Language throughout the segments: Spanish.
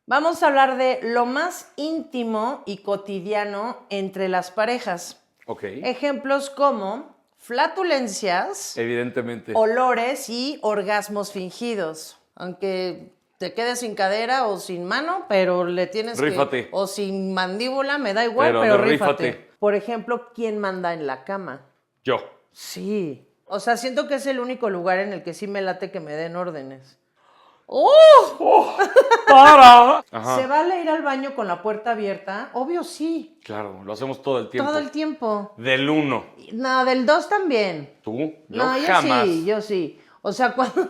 Vamos a hablar de lo más íntimo y cotidiano entre las parejas. Ok. Ejemplos como flatulencias, Evidentemente. olores y orgasmos fingidos. Aunque te quedes sin cadera o sin mano, pero le tienes Rífate. o sin mandíbula, me da igual, Pero pero de rífate. rífate. Por ejemplo, ¿quién manda en la cama? Yo. Sí. O sea, siento que es el único lugar en el que sí me late que me den órdenes. ¡Oh! ¡Para! ¿Se Ajá. vale ir al baño con la puerta abierta? Obvio sí. Claro, lo hacemos todo el tiempo. Todo el tiempo. Del 1. No, del 2 también. ¿Tú? Yo No, jamás. yo sí. O sea, cuando...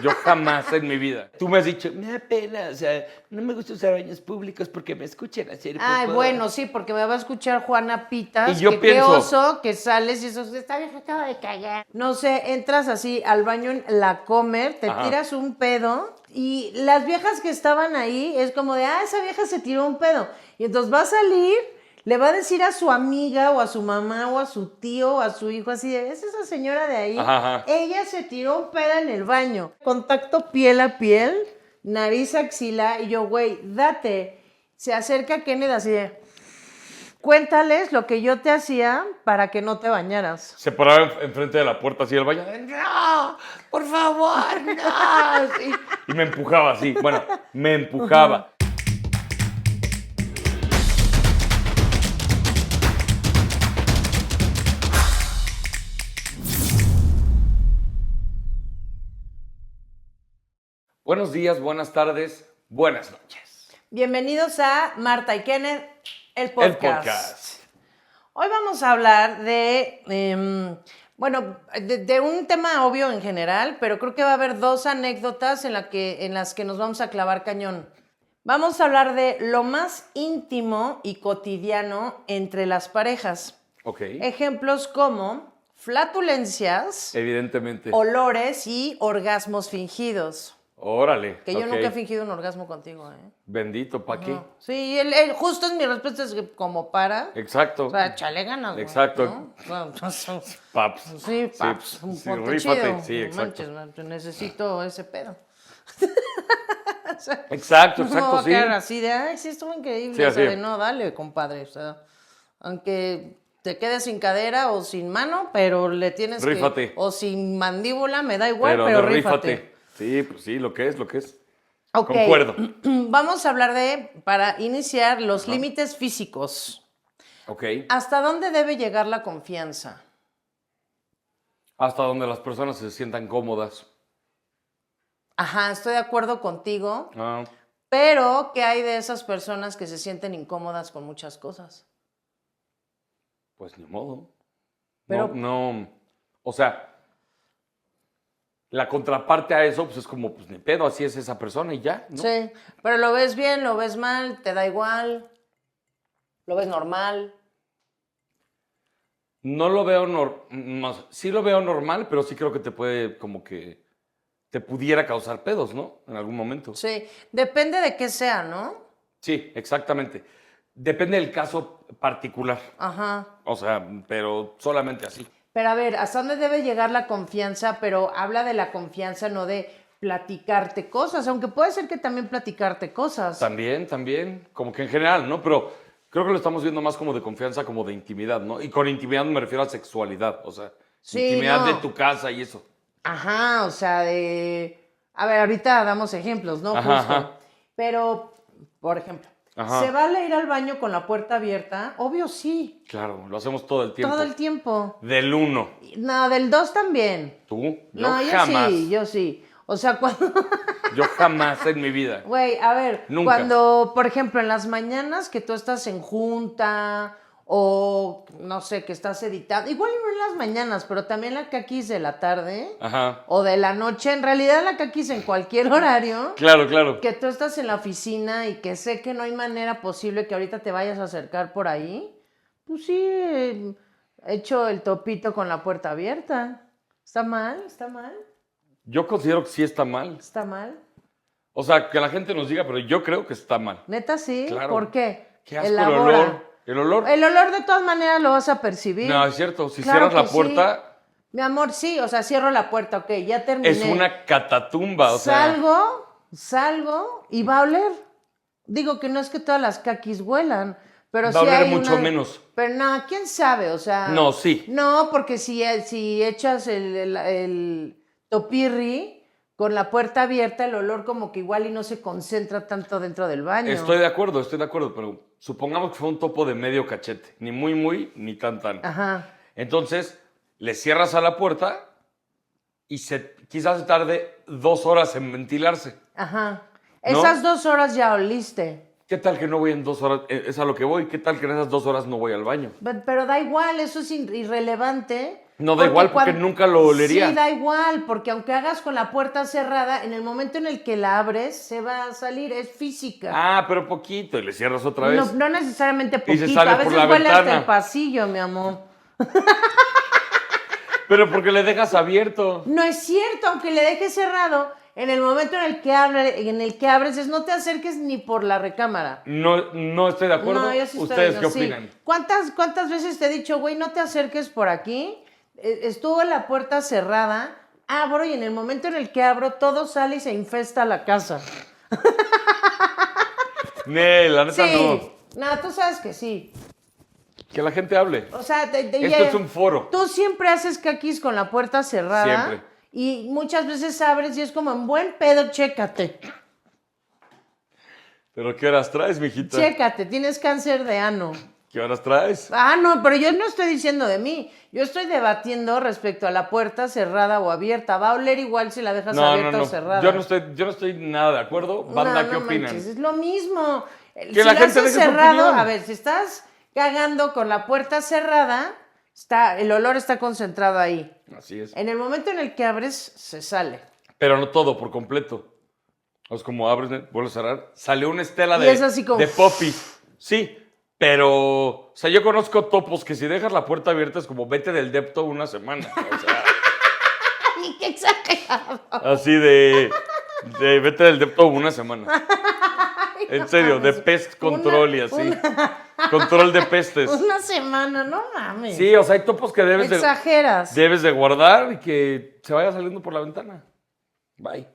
Yo jamás en mi vida. Tú me has dicho, me da pena, o sea, no me gusta usar baños públicos porque me escuchan hacer Ay, popó". bueno, sí, porque me va a escuchar Juana Pitas. Y yo que pienso- qué oso que sales y eso, esta vieja acaba de cagar. No sé, entras así al baño en la Comer, te Ajá. tiras un pedo y las viejas que estaban ahí es como de, esa vieja se tiró un pedo. Y entonces va a salir, le va a decir a su amiga o a su mamá o a su tío o a su hijo así de, es esa señora de ahí. Ajá. Ella se tiró un pedo en el baño. Contacto piel a piel, nariz axila y yo, güey, date. Se acerca Kenneth así de, cuéntales lo que yo te hacía para que no te bañaras. Se paraba enfrente de la puerta así del baño. ¡No! ¡Por favor! ¡No! Sí. Y me empujaba así. Bueno, me empujaba. Buenos días, buenas tardes, buenas noches. Bienvenidos a Marta y Kenneth, el podcast. El podcast. Hoy vamos a hablar de, de un tema obvio en general, pero creo que va a haber dos anécdotas en las que nos vamos a clavar cañón. Vamos a hablar de lo más íntimo y cotidiano entre las parejas. Ok. Ejemplos como flatulencias, Evidentemente. olores y orgasmos fingidos. Órale. Que yo ok. nunca he fingido un orgasmo contigo, ¿eh? Bendito, ¿pa' qué? No. Sí, justo es mi respuesta, es que como para. Exacto. O sea, chale ganas, güey, Exacto. ¿no? Bueno, Paps. sí, paps, un sí, ponte rífate. chido. Sí, No exacto. manches, man, necesito ese pedo. Exacto, No, exacto, sí. cara, así de, ay, sí, estuvo increíble. Sí, o sea, así. de, no, dale, compadre. O sea, aunque te quedes sin cadera o sin mano, pero le tienes Rífate. o sin mandíbula, me da igual, Pero pero de rífate. Sí, pues sí, lo que es, lo que es. Ok, Concuerdo. vamos a hablar para iniciar, los límites físicos. Ok. ¿Hasta dónde debe llegar la confianza? Hasta donde las personas se sientan cómodas. Ajá, estoy de acuerdo contigo, Ah, pero ¿qué hay de esas personas que se sienten incómodas con muchas cosas? pues ni modo. Pero- no. O sea, la contraparte a eso, pues es como, pues ni pedo, así es esa persona y ya, ¿no? Sí, pero lo ves bien, lo ves mal, te da igual, lo ves normal. No lo veo sí lo veo normal, pero sí creo que te puede, como que, te pudiera causar pedos, ¿no? En algún momento. Sí, depende de qué sea, ¿no? Sí, exactamente. Depende del caso particular. Ajá. O sea, pero solamente así. Pero a ver, ¿hasta dónde debe llegar la confianza? Pero habla de la confianza, no de platicarte cosas, aunque puede ser que también platicarte cosas. También, como que en general, ¿no? Pero creo que lo estamos viendo más como de confianza, como de intimidad, ¿no? Y con intimidad me refiero a sexualidad, o sea, Sí, intimidad no. de tu casa y eso. Ajá, o sea, de... A ver, ahorita damos ejemplos, ¿no? Ajá, Justo. ajá. Pero, por ejemplo, Ajá. ¿se vale ir al baño con la puerta abierta? Obvio sí. Claro, lo hacemos todo el tiempo. Todo el tiempo. Del 1. No, del 2 también. ¿Tú? Yo No, jamás. yo sí. O sea, cuando... Yo jamás en mi vida. Güey, a ver, Nunca. cuando, por ejemplo, en las mañanas que tú estás en junta o, no sé, que estás editando, igual no en las mañanas, pero también la caquis de la tarde Ajá. o de la noche, en realidad la caquis en cualquier horario, Claro. que tú estás en la oficina y que sé que no hay manera posible que ahorita te vayas a acercar por ahí, pues sí, hecho el topito con la puerta abierta. ¿Está mal? ¿Está mal? Yo considero que sí está mal. ¿Está mal? O sea, que la gente nos diga, pero yo creo que está mal. ¿Neta sí? Claro. ¿Por qué? Qué asco el Elabora. olor. ¿El olor? El olor de todas maneras lo vas a percibir. No, es cierto. Si Claro cierras la que sí. puerta, Mi amor, sí, o sea, cierro la puerta, ok, ya terminé. es una catatumba, o sea. Salgo y va a oler. Digo que no es que todas las caquis huelan, pero Va a sí oler hay mucho menos. Pero no, quién sabe, o sea. No, sí. No, porque si echas el topirri con la puerta abierta, el olor como que igual y no se concentra tanto dentro del baño. Estoy de acuerdo, pero supongamos que fue un topo de medio cachete. Ni muy, ni tan. Ajá. Entonces, le cierras a la puerta y quizás se tarde 2 horas en ventilarse. Ajá. ¿No? Esas 2 horas ya oliste. ¿Qué tal que no voy en 2 horas? Es a lo que voy. ¿Qué tal que en esas 2 horas no voy al baño? Pero da igual, eso es irrelevante. No da igual porque nunca lo olería. Sí, da igual, porque aunque hagas con la puerta cerrada, en el momento en el que la abres, se va a salir, es física. Ah, pero poquito, y le cierras otra vez. No necesariamente poquito, Y se sale a veces por la huele hasta ventana. el pasillo, mi amor. Pero porque le dejas abierto. No es cierto, aunque le dejes cerrado, en el momento en el que abres, no te acerques ni por la recámara. No estoy de acuerdo. No, yo sí estoy ¿Ustedes qué sí. opinan? ¿Cuántas veces te he dicho, güey, no te acerques por aquí? Estuvo la puerta cerrada, abro y en el momento en el que abro, todo sale y se infesta la casa. La neta Sí, no. tú sabes que sí. Que la gente hable. O sea, Esto es un foro. Tú siempre haces caquis con la puerta cerrada. Siempre. Y muchas veces abres y es como en buen pedo, chécate. ¿Pero qué horas traes, mijita? Chécate, tienes cáncer de ano. ¿Qué horas traes? No, pero yo no estoy diciendo de mí. Yo estoy debatiendo respecto a la puerta cerrada o abierta. Va a oler igual si la dejas abierta o cerrada. Yo no estoy nada de acuerdo. Banda, No, ¿qué opinan? manches, es lo mismo. Que la gente deje su opinión. A ver, si estás cagando con la puerta cerrada, el olor está concentrado ahí. Así es. En el momento en el que abres, se sale. Pero no todo, por completo. Es como abres, vuelves a cerrar. Sale una estela Y es así como- de popis. Sí, pero... O sea, yo conozco topos que si dejas la puerta abierta es como vete del depto una semana. O sea, ¡Ay, qué exagerado! así de vete del depto una semana. En serio, de pest control y así. Control de pestes. Una semana, no mames. Sí, o sea, hay topos que Exageras. debes de guardar y que se vaya saliendo por la ventana. Bye.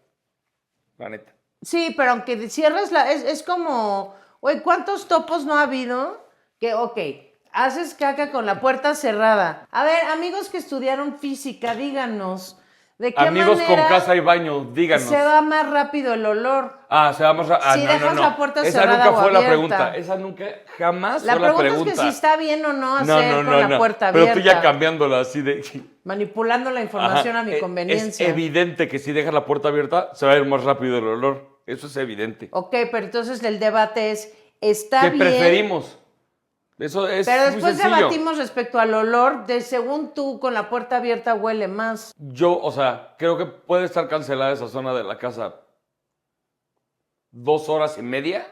La neta. Sí, pero aunque cierres es como, güey, ¿cuántos topos no ha habido? Que, ok, haces caca con la puerta cerrada. A ver, amigos que estudiaron física, díganos, ¿de qué Amigos con manera casa y baño, díganos. se va más rápido el olor? Se va más rápido. Si dejas la puerta Esa cerrada nunca o fue la abierta. pregunta. Esa nunca, jamás La fue la pregunta pregunta. es que si está bien o no hacer con la puerta abierta. Pero tú ya cambiándola así de... Manipulando la información a mi conveniencia. Es evidente que si dejas la puerta abierta se va a ir más rápido el olor. Eso es evidente. Ok, pero entonces el debate es, ¿está ¿Qué bien? preferimos? Eso es Pero muy después sencillo. debatimos respecto al olor de según tú con la puerta abierta huele más. Yo, o sea, creo que puede estar cancelada esa zona de la casa 2 horas y media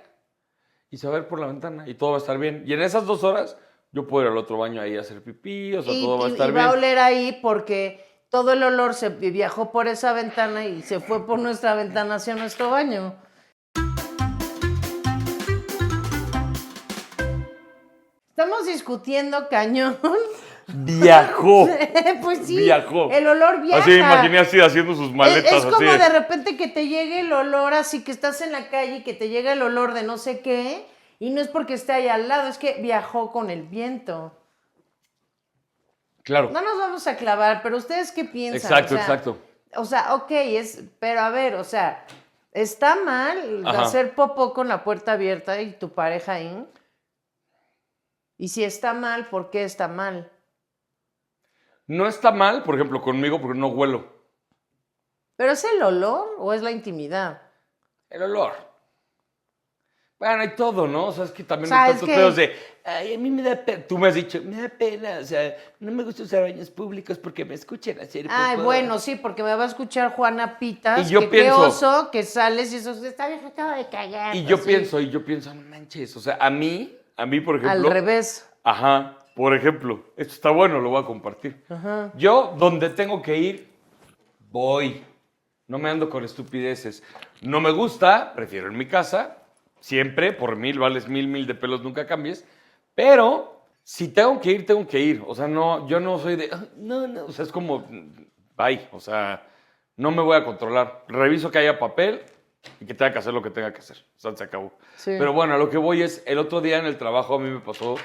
y se va a ver por la ventana y todo va a estar bien. Y en esas 2 horas yo puedo ir al otro baño ahí a hacer pipí, o sea, todo va a estar y bien. va a oler ahí porque todo el olor se viajó por esa ventana y se fue por nuestra ventana hacia nuestro baño. Estamos discutiendo cañón. Viajó. Pues sí, Viajó. el olor viaja. Así me imaginé así haciendo sus maletas. Es como así. de repente que te llegue el olor, así que estás en la calle y que te llega el olor de no sé qué, y no es porque esté ahí al lado, es que viajó con el viento. Claro. No nos vamos a clavar, pero ¿ustedes qué piensan? Exacto. O sea, ok, pero a ver, o sea, ¿está mal Ajá. hacer popó con la puerta abierta y tu pareja ahí? Y si está mal, ¿por qué está mal? No está mal, por ejemplo, conmigo porque no huelo. ¿Pero es el olor o es la intimidad? El olor. Bueno, hay todo, ¿no? O sea, es que también O sea, hay es tantos que- pedos de, ay, a mí me da pena. Tú me has dicho, me da pena, o sea, no me gusta usar baños públicos porque me escuchan hacer Ay, popó". bueno, sí, porque me va a escuchar Juana Pitas. Y yo que pienso- qué oso que sales y eso, esta vieja acaba de cagar. Y yo así. pienso, no manches, o sea, a mí, por ejemplo. Al revés. Ajá, por ejemplo, esto está bueno, lo voy a compartir. Ajá. Yo, donde tengo que ir, voy. No me ando con estupideces. No me gusta, prefiero en mi casa. Siempre, por 1000, vales 1000 de pelos, nunca cambies. Pero, si tengo que ir, tengo que ir. O sea, no, yo no soy de, "Ay, no, o sea, es como, bye. O sea, no me voy a controlar. Reviso que haya papel, y que tenga que hacer lo que tenga que hacer. O sea, se acabó. Sí. Pero bueno, a lo que voy es, el otro día en el trabajo a mí me pasó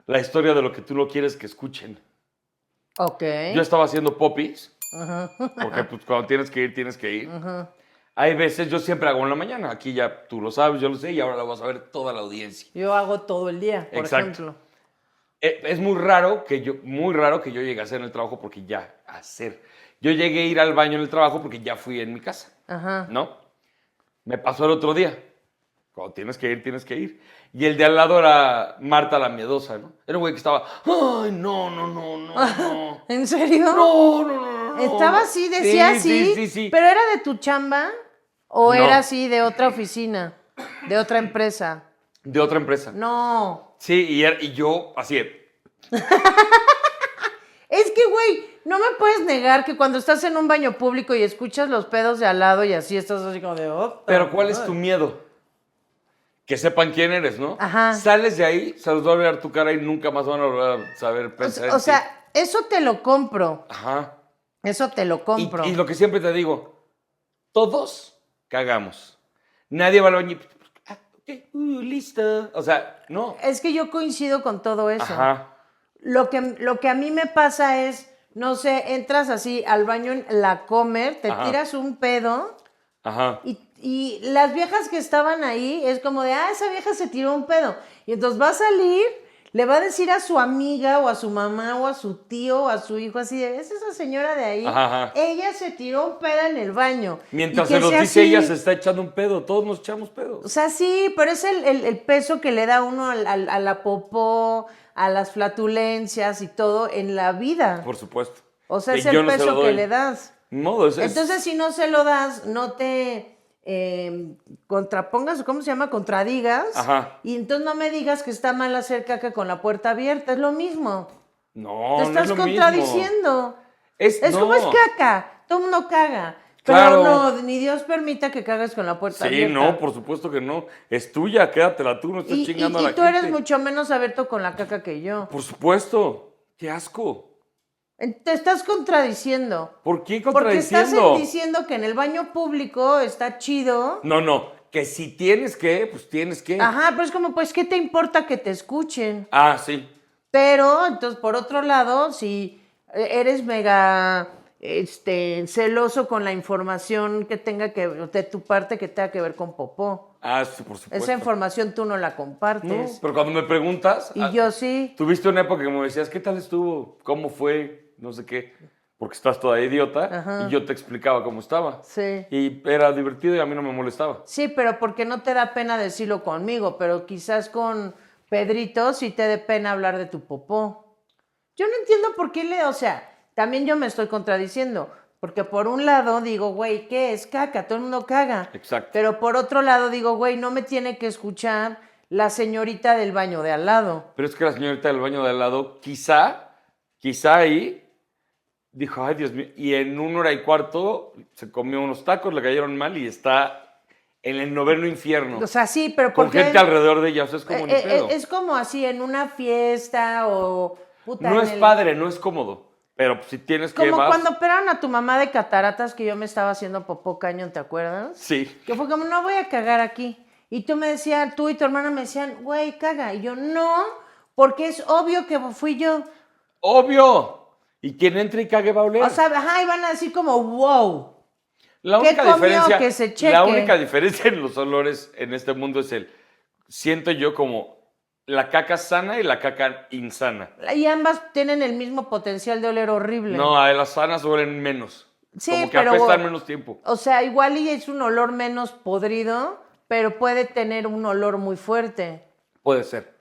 la historia de lo que tú no quieres que escuchen. Ok. Yo estaba haciendo popis, Ajá. porque pues, cuando tienes que ir, tienes que ir. Hay veces, yo siempre hago en la mañana. Aquí ya tú lo sabes, yo lo sé, y ahora lo vas a ver toda la audiencia. Yo hago todo el día, por Exacto. ejemplo. Es muy raro que yo llegue a hacer en el trabajo porque ya hacer. Yo llegué a ir al baño en el trabajo porque ya fui en mi casa, Ajá. ¿no? Me pasó el otro día. Cuando tienes que ir, tienes que ir. Y el de al lado era Marta la miedosa, ¿no? Era un güey que estaba, ay, no. ¿En serio? No. Estaba así, decía así. Sí. ¿Pero era de tu chamba o No. era así de otra oficina, de otra empresa? De otra empresa. No. Sí, y yo así, Es que, güey, no me puedes negar que cuando estás en un baño público y escuchas los pedos de al lado y así estás así como de... "Oh, pero ¿cuál es tu miedo? Que sepan quién eres, ¿no? Ajá. Sales de ahí, se les va a olvidar tu cara y nunca más van a volver a saber pensar O en ti. sea, eso te lo compro. Ajá. Eso te lo compro. Y lo que siempre te digo, todos cagamos. Nadie va al baño y... Ah, ok, listo. O sea, no. Es que yo coincido con todo eso. Ajá. Lo que a mí me pasa es, no sé, entras así al baño en la Comer, te Ajá. tiras un pedo Ajá. y las viejas que estaban ahí es como de, esa vieja se tiró un pedo. Y entonces va a salir, le va a decir a su amiga o a su mamá o a su tío o a su hijo así de, es esa señora de ahí, Ajá. ella se tiró un pedo en el baño. Mientras Y que se los sea dice así. ella, se está echando un pedo. Todos nos echamos O pedos. sea, sí, pero es el peso que le da uno a la popó, a las flatulencias y todo en la vida. Por supuesto. O sea, Que es yo el no se lo peso que doy. le das. Ni modo, Entonces, si no se lo das, no te contrapongas, ¿cómo se llama? Contradigas. Ajá. Y entonces no me digas que está mal hacer caca con la puerta abierta. Es lo mismo. No, Te no estás es lo contradiciendo. mismo. Es como es no. caca. Todo el mundo caga. Pero Claro. no, ni Dios permita que cagues con la puerta Sí, abierta. no, por supuesto que no. Es tuya, quédatela tú, no estés chingando a la tú gente. eres mucho menos abierto con la caca que yo. Por supuesto. Qué asco. Te estás contradiciendo. ¿Por qué Porque estás contradiciendo? diciendo que en el baño público está chido. No. Que si tienes que, pues tienes que. Ajá, pero es como, pues, ¿qué te importa que te escuchen? Ah, sí. Pero, entonces, por otro lado, si eres mega celoso con la información que tenga que de tu parte que tenga que ver con popó. Ah, sí, por supuesto. Esa información tú no la No, compartes. pero cuando me preguntas. Y yo sí. Tuviste una época que me decías, ¿qué tal estuvo? ¿Cómo fue? No sé qué. Porque estás toda idiota. Ajá. Y yo te explicaba cómo estaba. Sí. Y era divertido y a mí no me molestaba. Sí, pero porque no te da pena decirlo conmigo, pero quizás con Pedrito sí te dé pena hablar de tu popó. Yo no entiendo por qué o sea, también yo me estoy contradiciendo, porque por un lado digo, güey, ¿qué es caca? Todo el mundo caga. Exacto. Pero por otro lado digo, güey, no me tiene que escuchar la señorita del baño de al lado. Pero es que la señorita del baño de al lado, quizá ahí, dijo, ay, Dios mío. Y en 1 hora y cuarto se comió unos tacos, le cayeron mal y está en el 9º infierno. O sea, sí, pero con porque gente alrededor de ella. O sea, es como ni pedo. es como así en una fiesta o puta, No en es el- padre, no es cómodo. Pero si tienes que Como vas. cuando operaron a tu mamá de cataratas que yo me estaba haciendo popó cañón, ¿te acuerdas? Sí. Que fue como, no voy a cagar aquí. Y tú me decías, tú y tu hermana me decían, güey, caga. Y yo, no, porque es obvio que fui yo. ¡Obvio! Y quien entre y cague va a oler. O sea, ajá, iban a decir como, wow. la ¿qué única comió? diferencia, Que se cheque. la única diferencia en los olores en este mundo es siento yo como la caca sana y la caca insana. Y ambas tienen el mismo potencial de oler horrible. No, a las sanas huelen menos. Sí, como que pero- apestan menos tiempo. O sea, igual y es un olor menos podrido, pero puede tener un olor muy fuerte. Puede ser.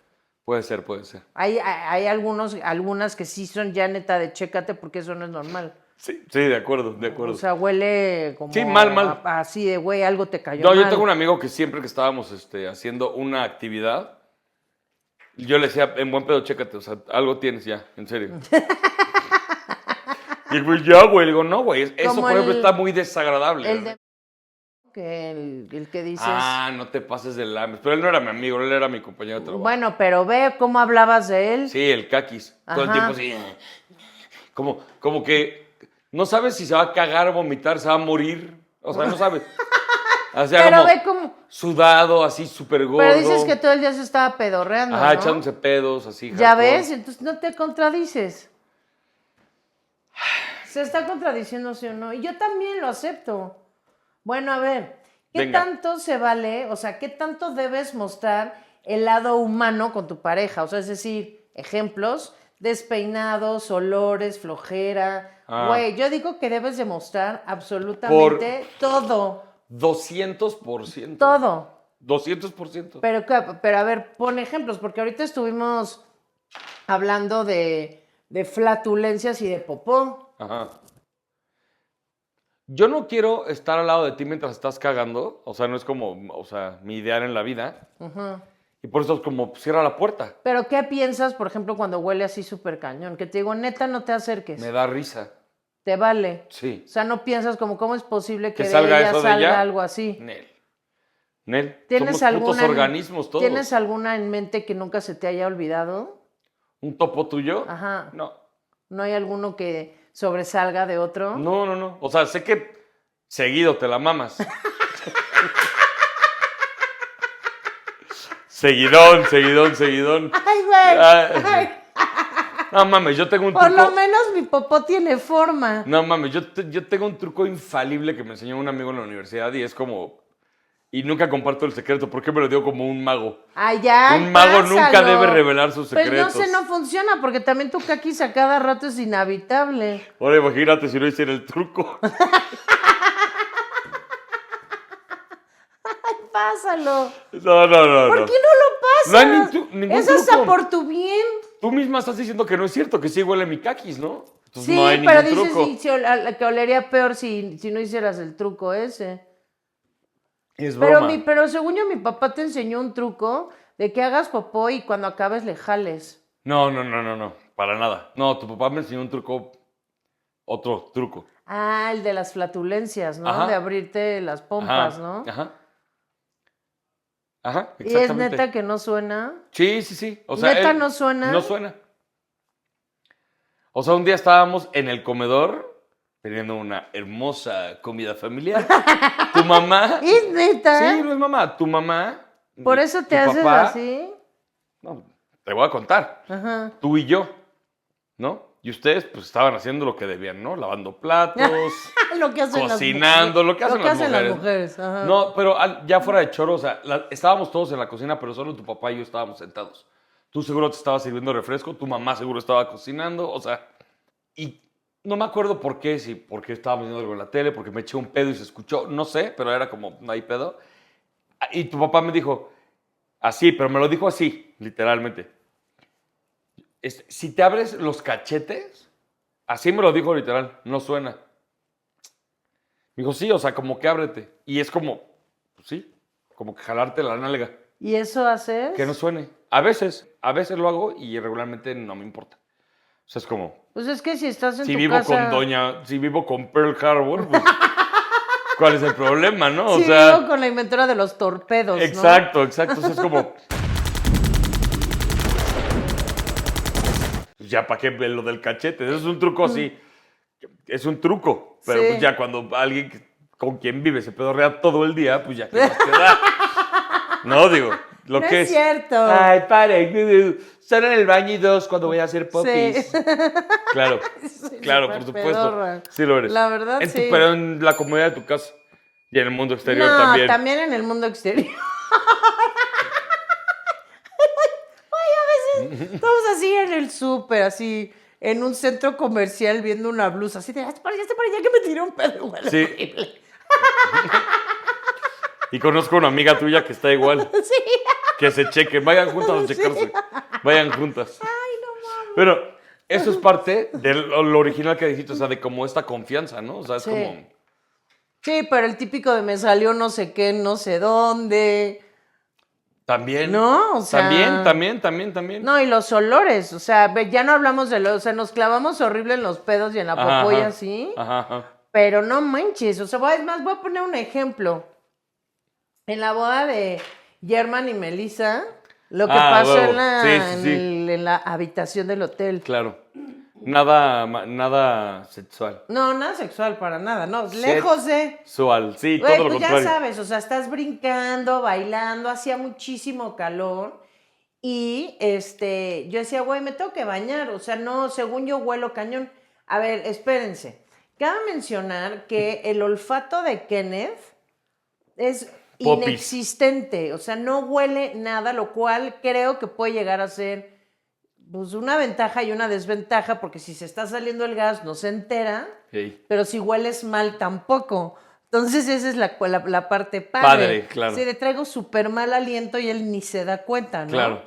Hay algunas que sí son ya neta de chécate porque eso no es normal. Sí, de acuerdo. O sea, huele como... Sí, mal. Así de, güey, algo te cayó No, yo mal. tengo un amigo que siempre que estábamos haciendo una actividad, yo le decía, en buen pedo, chécate, o sea, algo tienes ya, en serio. Y el güey, ya, güey, le digo, no, güey, eso Como por ejemplo el- está muy desagradable. El de... Que el que dices... Ah, no te pases de lames. Pero él no era mi amigo, él era mi compañero de trabajo. Bueno, pero ve cómo hablabas de él. Sí, el caquis. Todo el Ajá. tiempo así. Como que no sabes si se va a cagar o vomitar, se va a morir. O sea, no sabes. Hacía Pero como ve cómo... sudado, así súper gordo. Pero dices que todo el día se estaba pedorreando, Ajá, ¿no? echándose pedos, así. Ya hardcore. ves, entonces no te contradices. Se está contradiciendo, ¿sí o no? Y yo también lo acepto. Bueno, a ver, ¿qué Venga. tanto se vale? O sea, ¿qué tanto debes mostrar el lado humano con tu pareja? O sea, es decir, ejemplos, despeinados, olores, flojera. Ah. Güey, yo digo que debes demostrar absolutamente todo. 200%. Todo. 200%. Pero a ver, pon ejemplos, porque ahorita estuvimos hablando de flatulencias y de popó. Ajá. Yo no quiero estar al lado de ti mientras estás cagando. O sea, no es como, o sea, mi ideal en la vida. Ajá. Y por eso es como, cierra la puerta. Pero ¿qué piensas, por ejemplo, cuando huele así súper cañón? Que te digo, neta, no te acerques. Me da risa. Te vale. Sí. O sea, no piensas como, ¿cómo es posible que Que de salga ella eso de salga ella. algo así? Nel. ¿Tienes Somos putos alguna, organismos todos. ¿Tienes alguna en mente que nunca se te haya olvidado? ¿Un topo tuyo? Ajá. No. ¿No hay alguno que sobresalga de otro? No. O sea, sé que seguido te la mamas. Seguidón. Ay, güey. Ay. No mames, yo tengo un Por truco. lo menos mi popó tiene forma. No mames, yo tengo un truco infalible que me enseñó un amigo en la universidad y es como. Y nunca comparto el secreto, porque me lo dio como un mago. Ay, ya. Un mago nunca pásalo. debe revelar sus Pues secretos. no sé, no funciona, porque también tu caquis a cada rato es inhabitable. Ahora imagínate si no hiciera el truco. Pásalo. No. ¿Por qué no lo pasas? No hay ningún Eso es truco. por tu bien. Tú misma estás diciendo que no es cierto, que sí huele mi caquis, ¿no? Entonces Sí, no hay pero ningún dices truco. que olería peor si no hicieras el truco ese. Es broma. Pero según yo, mi papá te enseñó un truco de que hagas popó y cuando acabes le jales. No, para nada. No, tu papá me enseñó un truco, otro truco. Ah, el de las flatulencias, ¿no? Ajá. De abrirte las pompas, Ajá, ¿no? Ajá, Y es exactamente. neta que no suena. Sí. O sea, ¿Neta no suena? No suena. O sea, un día estábamos en el comedor teniendo una hermosa comida familiar. Tu mamá. ¿Es neta? Sí, no es mamá. Tu mamá. ¿Por eso te tu haces papá, así? No, te voy a contar. Ajá. Tú y yo, ¿no? Y ustedes, pues, estaban haciendo lo que debían, ¿no? Lavando platos, Lo que hacen cocinando, lo que hacen las mujeres. las mujeres. Ajá. No, pero ya fuera de choro, o sea, estábamos todos en la cocina, pero solo tu papá y yo estábamos sentados. Tú seguro te estabas sirviendo refresco, tu mamá seguro estaba cocinando, o sea, y no me acuerdo por qué, si porque estábamos viendo algo en la tele, porque me eché un pedo y se escuchó, no sé, pero era como, no hay pedo. Y tu papá me dijo, así, pero me lo dijo así, literalmente. Si te abres los cachetes, así me lo dijo literal, no suena. Me dijo, sí, o sea, como que ábrete. Y es como, pues sí, como que jalarte la nalga. ¿Y eso haces? Que no suene. A veces lo hago y regularmente no me importa. O sea, es como, Pues es que si estás en si tu vivo casa... si vivo con Pearl Harbor, pues, ¿cuál es el problema, no? O Sí, sea, vivo con la inventora de los torpedos, ¿no? exacto. O sea, es como, ya, ¿para qué lo del cachete? Eso es un truco así. Es un truco. Pero Sí. pues ya cuando alguien con quien vive se pedorrea todo el día, pues ya, ¿qué más te da? No, digo, lo No que es es. cierto. Ay, pare. Solo en el baño y dos cuando voy a hacer popis. Sí. Claro, Sí, claro, súper por supuesto. pedorra. Sí lo eres. La verdad, sí. Pero en la comodidad de tu casa. Y en el mundo exterior No, también. en el mundo exterior. Ay, a veces estamos así en el súper, así en un centro comercial viendo una blusa, así de, hazte para allá que me tiré un pedo, huele Sí. horrible. Y conozco una amiga tuya que está igual. Sí. Que se chequen. Vayan juntas a checarse. Vayan juntas. Ay, no mames. Pero eso es parte de lo original que dijiste, o sea, de como esta confianza, ¿no? O sea, es Sí. como... Sí, pero el típico de me salió no sé qué, no sé dónde. También. No, o sea... También. No, y los olores, o sea, ya no hablamos de los... O sea, nos clavamos horrible en los pedos y en la popó y así. Ajá. Pero no manches, o sea, voy a poner un ejemplo. En la boda de Germán y Melissa, lo que pasó huevo. en la, Sí. en la habitación del hotel. Claro. Nada sexual. No, nada sexual para nada, no, lejos de... Sexual, sí, Güey, todo lo pues ya contrario. sabes, o sea, estás brincando, bailando, hacía muchísimo calor y yo decía, güey, me tengo que bañar, o sea, no, según yo huelo cañón. A ver, espérense. Cabe mencionar que el olfato de Kenneth es Popis. inexistente, o sea, no huele nada, lo cual creo que puede llegar a ser pues una ventaja y una desventaja, porque si se está saliendo el gas no se entera, Sí. pero si hueles mal tampoco. Entonces esa es la parte padre. Padre, claro. Si le traigo súper mal aliento y él ni se da cuenta, ¿no? Claro.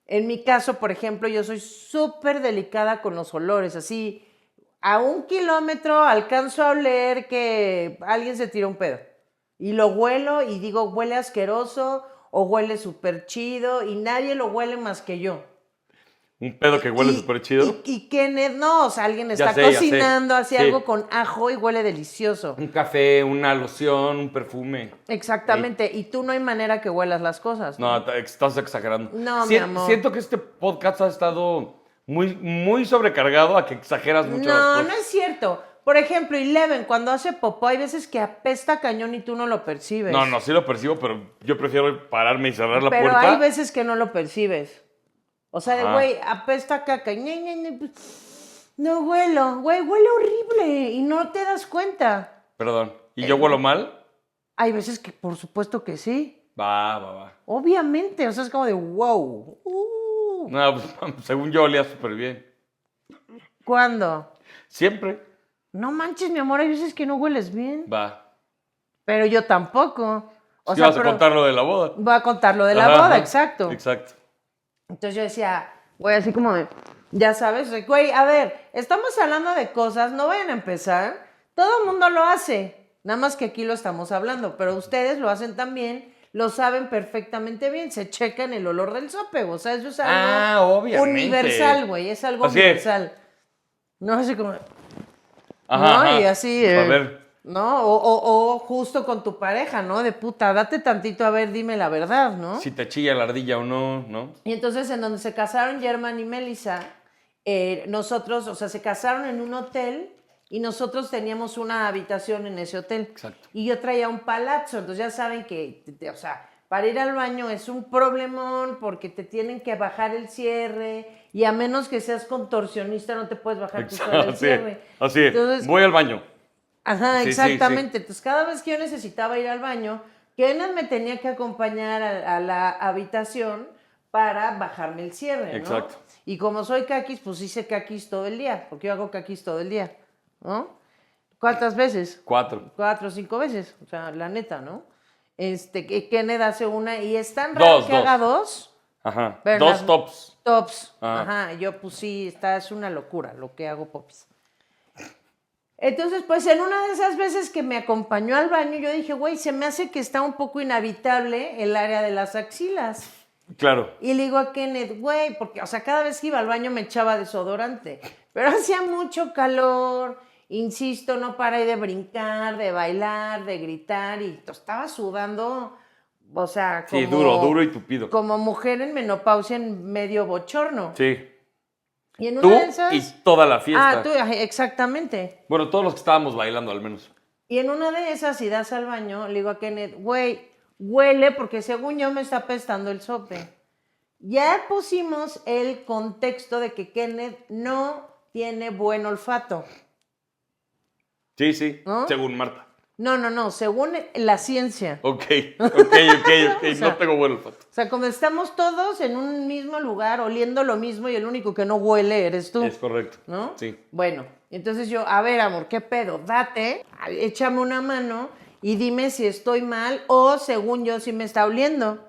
En mi caso, por ejemplo, yo soy súper delicada con los olores, así a 1 kilómetro alcanzo a oler que alguien se tira un pedo. Y lo huelo y digo, huele asqueroso o huele súper chido y nadie lo huele más que yo. Un pedo que huele súper chido. Y Kenneth, no, o sea, alguien Ya está sé, ya sé. cocinando, hace Sí. algo con ajo y huele delicioso. Un café, una loción, un perfume. Exactamente, y tú no hay manera que huelas las cosas. No, estás exagerando. No, mi amor. Siento que este podcast ha estado muy sobrecargado a que exageras mucho las No, cosas. no es cierto. Por ejemplo, Eleven, cuando hace popó, hay veces que apesta cañón y tú no lo percibes. No, sí lo percibo, pero yo prefiero pararme y cerrar la Pero puerta. hay veces que no lo percibes. O sea, de Ajá. güey, apesta caca. No huelo, güey, huele horrible y no te das cuenta. Perdón. ¿Y yo huelo mal? Hay veces que, por supuesto que sí. Va. Obviamente, o sea, es como de wow. No, pues según yo olía súper bien. ¿Cuándo? Siempre. No manches, mi amor, hay veces que no hueles bien. Va. Pero yo tampoco. O ¿Qué sea, vas a pero contar lo de la boda? voy a contar lo de la Ajá, boda, ajá. exacto. Exacto. Entonces yo decía, güey, así como de, ya sabes, güey, a ver, estamos hablando de cosas, no vayan a empezar. Todo el mundo lo hace, nada más que aquí lo estamos hablando, pero ustedes lo hacen también, lo saben perfectamente bien, se checan el olor del sope, o sea, eso es algo obviamente. universal, güey, es algo Así es. universal. No, así como, Ajá, ¿no? Y así, a ver. ¿no? O justo con tu pareja, ¿no? De puta, date tantito, a ver, dime la verdad, ¿no? Si te chilla la ardilla o no, ¿no? Y entonces en donde se casaron Germán y Melissa, nosotros, o sea, se casaron en un hotel y nosotros teníamos una habitación en ese hotel. Exacto. Y yo traía un palazzo, entonces ya saben que, o sea, para ir al baño es un problemón porque te tienen que bajar el cierre y a menos que seas contorsionista no te puedes bajar tú solo el Así cierre. es. Así es. Entonces, Voy al baño. ajá, Sí, exactamente. Entonces, cada vez que yo necesitaba ir al baño, Kenneth me tenía que acompañar a la habitación para bajarme el cierre, ¿no? Exacto. Y como soy caquis, pues hice caquis todo el día, porque yo hago caquis todo el día, ¿no? ¿Cuántas veces? 4. 4 o 5 veces, o sea, la neta, ¿no? Que Kenneth hace una y es tan raro que haga 2. Ajá. Pero 2 las- tops. Tops. Ah. Ajá, yo pues sí, es una locura lo que hago popis. Entonces, pues en una de esas veces que me acompañó al baño, yo dije, güey, se me hace que está un poco inhabitable el área de las axilas. Claro. Y le digo a Kenneth, güey, porque, o sea, cada vez que iba al baño me echaba desodorante, pero hacía mucho calor, insisto, no paré de brincar, de bailar, de gritar, y estaba sudando, o sea, como... Sí, duro y tupido. Como mujer en menopausia en medio bochorno. Sí. Y en una Tú de esas... y toda la fiesta. Ah, tú, exactamente. Bueno, todos los que estábamos bailando al menos. Y en una de esas, si das al baño, le digo a Kenneth, güey, huele porque según yo me está apestando el sope. Ya pusimos el contexto de que Kenneth no tiene buen olfato. Sí. ¿No? Según Marta. No, según la ciencia. Ok. O sea, No tengo buen olfato. O sea, como estamos todos en un mismo lugar, oliendo lo mismo y el único que no huele eres tú. Es correcto. ¿No? Sí. Bueno, entonces yo, a ver, amor, ¿qué pedo? Date, échame una mano y dime si estoy mal o según yo si me está oliendo.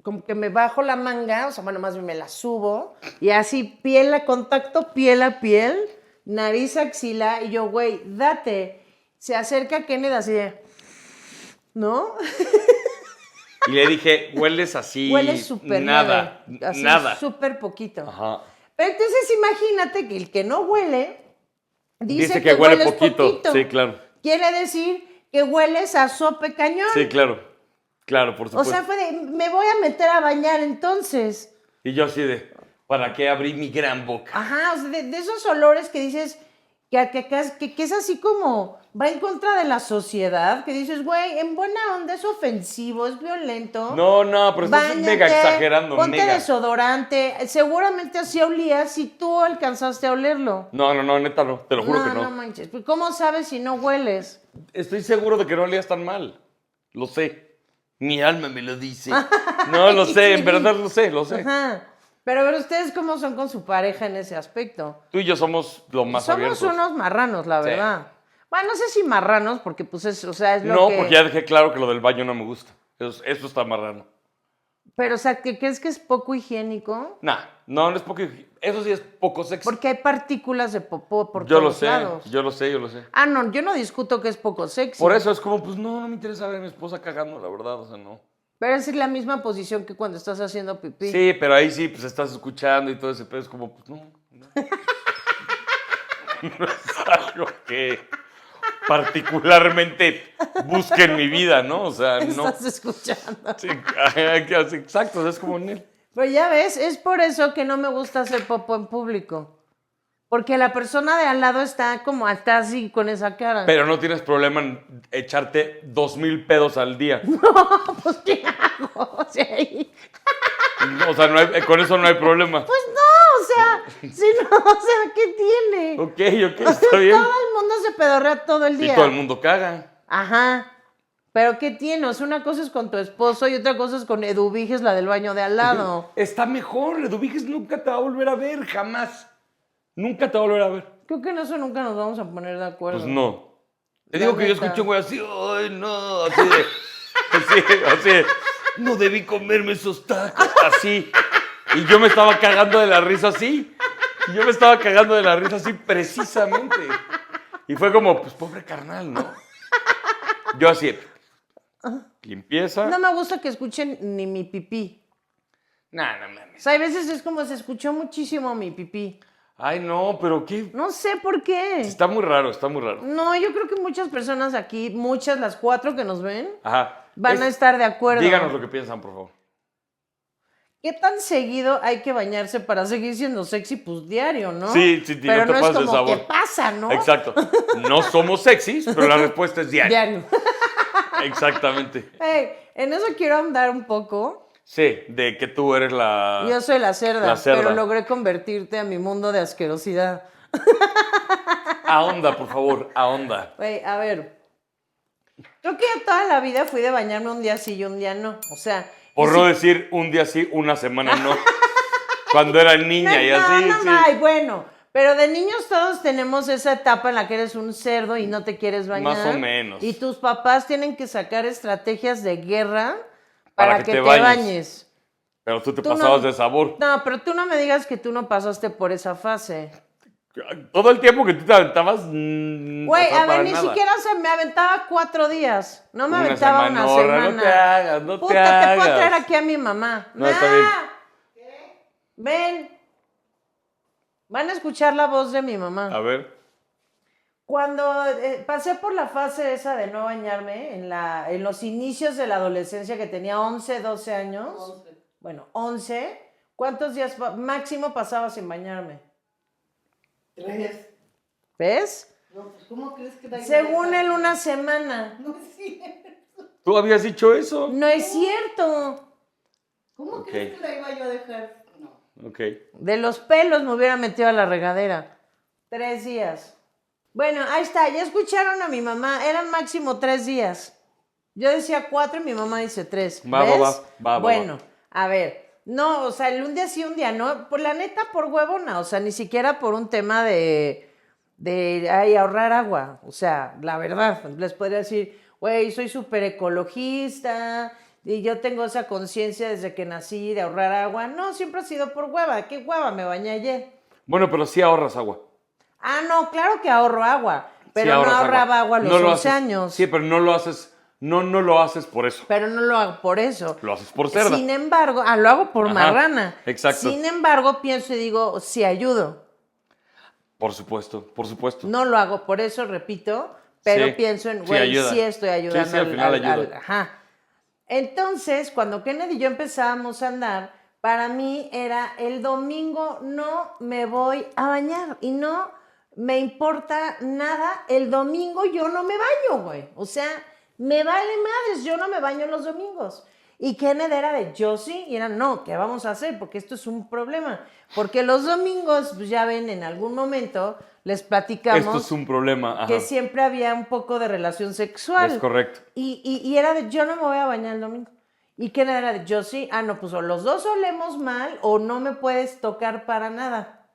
Como que me bajo la manga, o sea, bueno, más bien me la subo y así contacto piel a piel, nariz, axila y yo, güey, date. Se acerca Kenneth así de, ¿no? Y le dije, hueles así. Huele súper nada. leve, así Nada. súper poquito. Ajá. Pero entonces imagínate que el que no huele dice que huele hueles poquito. Sí, claro. Quiere decir que hueles a sope cañón. Sí, claro. Claro, por O supuesto. sea, fue de, me voy a meter a bañar entonces. Y yo así de, ¿Para qué abrí mi gran boca? Ajá, o sea, de esos olores que dices que es así como va en contra de la sociedad, que dices, güey, en buena onda es ofensivo, es violento. No, pero estás Báñate, mega exagerando, ponte mega. desodorante. Seguramente así olías si tú alcanzaste a olerlo. No, neta no, te lo juro que no. No manches. Pues, ¿cómo sabes si no hueles? Estoy seguro de que no olías tan mal. Lo sé. Mi alma me lo dice. No, lo sé, en verdad lo sé. Ajá. Pero a ver, ¿ustedes cómo son con su pareja en ese aspecto? Tú y yo somos lo más abiertos. Somos unos marranos, la Sí. verdad. Bueno, no sé si marranos, porque pues es, o sea, es lo No, que... porque ya dejé claro que lo del baño no me gusta. Eso está marrano. Pero, o sea, ¿que crees que es poco higiénico? Nah, no es poco. Eso sí es poco sexy. Porque hay partículas de popó por Yo lo todos sé, lados. yo lo sé. Ah, no, yo no discuto que es poco sexy. Por eso es como, pues no me interesa ver a mi esposa cagando, la verdad, o sea, no. Pero es la misma posición que cuando estás haciendo pipí. Sí, pero ahí sí, pues estás escuchando y todo ese pedo, es como, pues no. No es algo que particularmente busque en mi vida, ¿no? O sea, no. Estás escuchando. Sí, exacto, es como... Pero ya ves, es por eso que no me gusta hacer popó en público. Porque la persona de al lado está así con esa cara. Pero no tienes problema en echarte 2,000 pedos al día. Pues, ¿qué hago? O sea, O sea, con eso no hay problema. pues no, o sea, si no, o sea, ¿qué tiene? Ok, está bien. Todo el mundo se pedorrea todo el día. Y todo el mundo caga. Ajá. Pero ¿qué tiene? O sea, una cosa es con tu esposo y otra cosa es con Eduviges, la del baño de al lado. Está mejor, Eduviges nunca te va a volver a ver, jamás. Nunca te va a volver a ver. Creo que en eso nunca nos vamos a poner de acuerdo. Pues no. Te La digo que yo neta. escuché un güey así, ay, no, así de, no debí comerme esos tacos, así. Y yo me estaba cagando de la risa así. Precisamente. Y fue como, pues pobre carnal, ¿no? Yo así, limpieza. No me gusta que escuchen ni mi pipí. No O mames. sea, hay veces es como se escuchó muchísimo mi pipí. Ay, no, pero qué. No sé por qué. Está muy raro. No, yo creo que muchas personas aquí, las 4 que nos ven, Ajá. van a estar de acuerdo. Díganos lo que piensan, por favor. ¿Qué tan seguido hay que bañarse para seguir siendo sexy? Pues diario, ¿no? Sí, pero no te no es pases de como sabor. que pasa, ¿no? Exacto. No somos sexys, pero la respuesta es diaria. Diario. Exactamente. Hey, en eso quiero ahondar un poco. Sí, de que tú eres la... Yo soy la cerda, La cerda. pero logré convertirte a mi mundo de asquerosidad. Ahonda, por favor, ahonda. Güey, a ver. Creo que yo toda la vida fui de bañarme un día sí y un día no. O sea... Por y no si- decir un día sí, una semana no. Cuando era niña y así, no, sí. ay, bueno. Pero de niños todos tenemos esa etapa en la que eres un cerdo y no te quieres bañar. Más o menos. Y tus papás tienen que sacar estrategias de guerra para que te bañes. bañes. Pero tú te Tú pasabas no- de sabor. No, pero tú no me digas que tú no pasaste por esa fase. Todo el tiempo que tú te aventabas... Güey, o sea, a ver, para ni nada. siquiera se me aventaba 4 días. No me Una aventaba una semanorra, semana. no te hagas, no te Puta, te puedo hagas. traer aquí a mi mamá. No, está bien. Ven. Van a escuchar la voz de mi mamá. A ver. Cuando pasé por la fase esa de no bañarme, en los inicios de la adolescencia, que tenía 11, 12 años. Bueno, 11. ¿Cuántos días máximo pasaba sin bañarme? 3. ¿Ves? No, pues ¿cómo crees que da Según él, una semana. No es cierto. ¿Tú habías dicho eso? No es cierto. ¿Cómo Ok. crees que la iba yo a dejar? No. Ok. De los pelos me hubiera metido a la regadera. 3 días. Bueno, ahí está. Ya escucharon a mi mamá. Eran máximo 3 días. Yo decía 4 y mi mamá dice 3. Va. Bueno, a ver. No, o sea, el un día sí, un día no. Por la neta, por huevona. O sea, ni siquiera por un tema de ahorrar agua. O sea, la verdad. Les podría decir, güey, soy súper ecologista y yo tengo esa conciencia desde que nací de ahorrar agua. No, siempre ha sido por hueva. ¿Qué hueva? Me bañé ayer. Bueno, pero sí ahorras agua. Ah, no, claro que ahorro agua. Pero Sí no ahorras ahorraba agua a los No lo 11 haces- años. Sí, pero no lo haces... No lo haces por eso. Pero no lo hago por eso. Lo haces por cerda. Sin embargo, lo hago por Ajá, marrana. exacto. Sin embargo, pienso y digo, sí ayudo. Por supuesto. No lo hago por eso, repito, pero Sí, pienso en, sí güey, ayuda. sí estoy ayudando. Sí, al final ayuda. ajá. Entonces, cuando Kennedy y yo empezábamos a andar, para mí era el domingo no me voy a bañar y no me importa nada. El domingo yo no me baño, güey. O sea, me vale madres, yo no me baño los domingos. Y Kenneth era de yo sí, y era no, ¿qué vamos a hacer? Porque esto es un problema. Porque los domingos, pues ya ven, en algún momento les platicamos Esto es un problema. Ajá. que siempre había un poco de relación sexual. Es correcto. Y era de yo no me voy a bañar el domingo. ¿Y quién era de yo sí? Ah, no, pues o los dos olemos mal o no me puedes tocar para nada,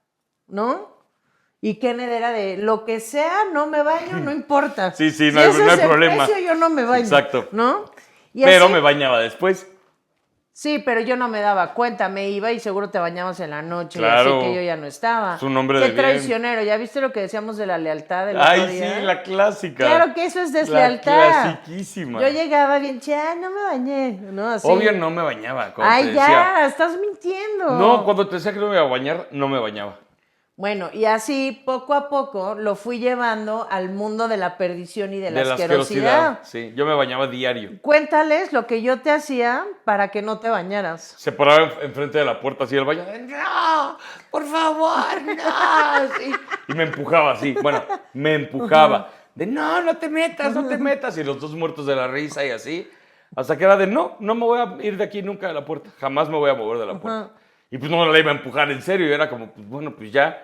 ¿no? Y Kenneth era de lo que sea, no me baño, no importa. Sí, sí, Si no hay, ese no hay es el problema. precio, yo no me baño. Exacto. ¿No? Y Pero así- me bañaba después. Sí, pero yo no me daba cuenta, me iba y seguro te bañabas en la noche, Claro. y así que yo ya no estaba. Es un hombre Qué de bien. traicionero, ¿ya viste lo que decíamos de la lealtad del Ay, otro sí, día? la clásica. Claro que eso es deslealtad. La clasiquísima. Yo llegaba bien, no me bañé, ¿no? Así. Obvio no me bañaba. Cuando Ay, te ya, decía, estás mintiendo. no, cuando te decía que no me iba a bañar, no me bañaba. Bueno, y así poco a poco lo fui llevando al mundo de la perdición y de la asquerosidad. Sí, yo me bañaba diario. Cuéntales lo que yo te hacía para que no te bañaras. Se paraba enfrente de la puerta así del baño. ¡No! ¡Por favor! ¡No! Sí. Y me empujaba así. Bueno, me empujaba. De no, no te metas, no te metas. Y los dos muertos de la risa y así. Hasta que era de no me voy a ir de aquí nunca de la puerta. Jamás me voy a mover de la puerta. Y pues no la iba a empujar en serio. Y era como, pues bueno, pues ya.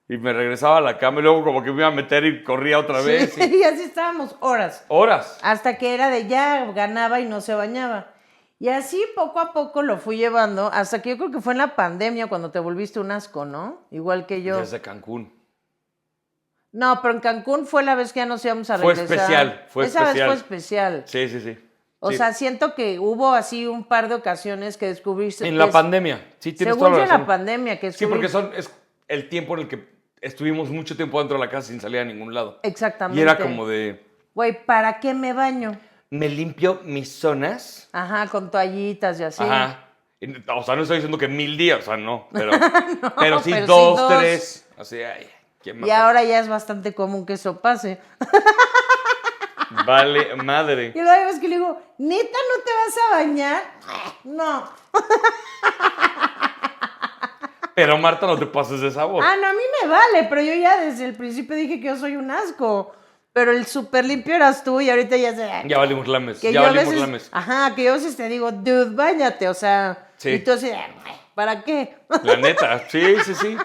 Y me regresaba a la cama y luego como que me iba a meter y corría otra vez. Sí, y así estábamos horas. Horas. Hasta que era de ya ganaba y no se bañaba. Y así poco a poco lo fui llevando, hasta que yo creo que fue en la pandemia cuando te volviste un asco, ¿no? Igual que yo. Desde Cancún. No, pero en Cancún fue la vez que ya nos íbamos a Fue regresar. especial, fue Esa especial. vez fue especial. Sí, sí, sí. O Sí. sea, siento que hubo así un par de ocasiones que descubriste. En que la es- pandemia. Sí, tienes Según toda yo la en razón. la pandemia, que Sí, porque descubrí- es el tiempo en el que estuvimos mucho tiempo dentro de la casa sin salir a ningún lado. Exactamente. Y era como de, Güey, ¿para qué me baño? me limpio mis zonas. Ajá, con toallitas y así. Ajá. O sea, no estoy diciendo que 1000 días, o sea, no. Pero, pero sí pero sí 2, dos. 3. Así, ay, ¿quién más? Y ahora ya es bastante común que eso pase. Vale, madre. Y luego es que le digo, ¿neta no te vas a bañar? No. Pero Marta, no te pases de sabor. Ah, no, a mí me vale, pero yo ya desde el principio dije que yo soy un asco. Pero el súper limpio eras tú y ahorita ya se... Ya valimos lames, que ya yo a valimos veces, lames. ajá, que yo a veces te digo, dude, báñate, o sea, Sí. y tú así, ¿para qué? La neta, sí, sí, sí.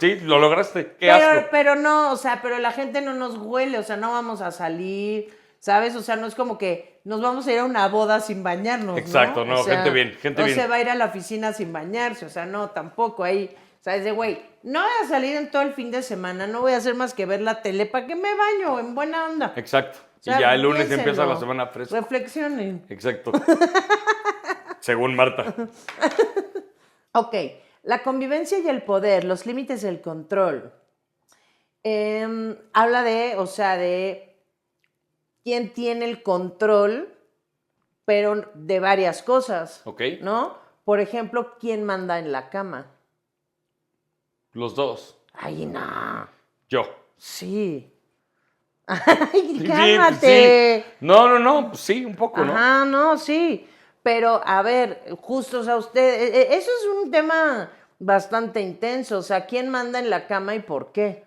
Sí, lo lograste. Qué asco. Pero no, o sea, pero la gente no nos huele, o sea, no vamos a salir, ¿sabes? O sea, no es como que nos vamos a ir a una boda sin bañarnos, Exacto, ¿no? no, O sea, gente bien, gente no bien. se va a ir a la oficina sin bañarse, o sea, no, tampoco ahí. O sea, es de, güey, no voy a salir en todo el fin de semana, no voy a hacer más que ver la tele, ¿para qué me baño? En buena onda. Exacto. O sea, y ya el lunes piénsenlo. empieza la semana fresca. Reflexionen. Exacto. Según Marta. Ok, la convivencia y el poder, los límites del control. Habla de, o sea, de quién tiene el control, pero de varias cosas, Ok. ¿no? Por ejemplo, quién manda en la cama. Los dos. Ay, no. Yo. Sí. Ay, Sí, cálmate. sí. No, pues sí, un poco, ¿no? Ajá, no, sí. Pero, a ver, justo, o sea, usted, eso es un tema bastante intenso. O sea, ¿quién manda en la cama y por qué?